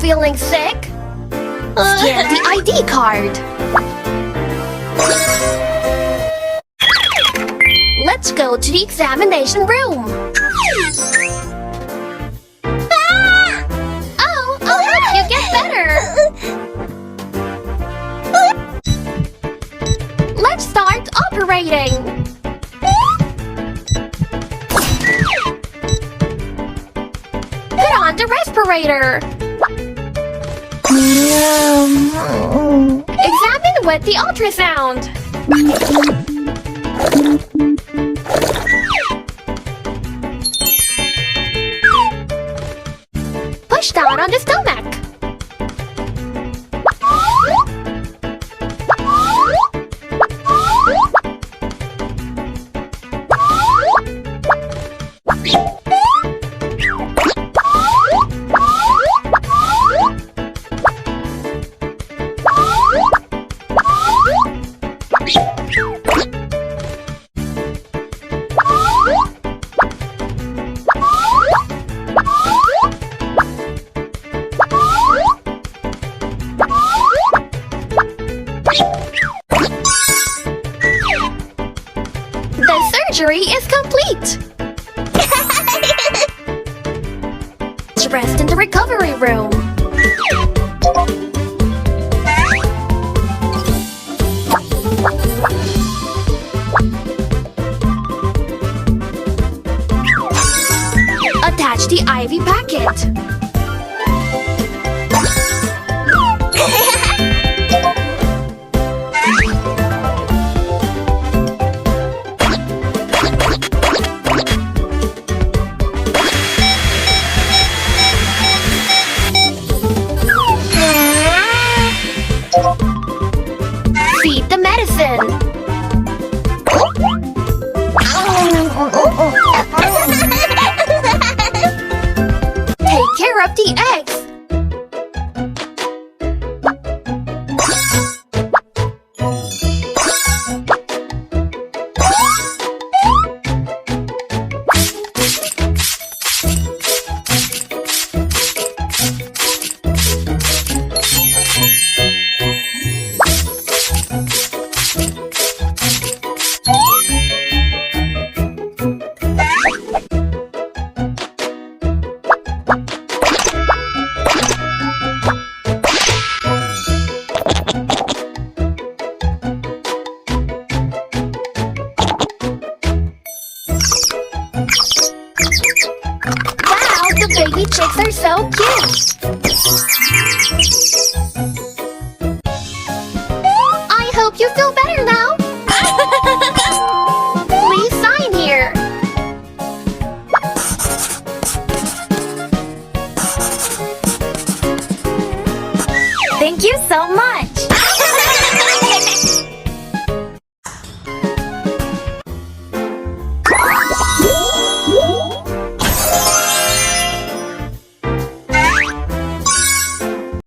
feeling sick? Scan the ID card. Let's go to the examination room. Oh, I'll help you get better. Let's start operating. Put on the respirator. Examine with the ultrasound. Push down on the stomach. The surgery is complete. Let's rest in the recovery room. Attach the IV packet. Feed the medicine. Take care of the eggs. Wow, the baby chicks are so cute! I hope you feel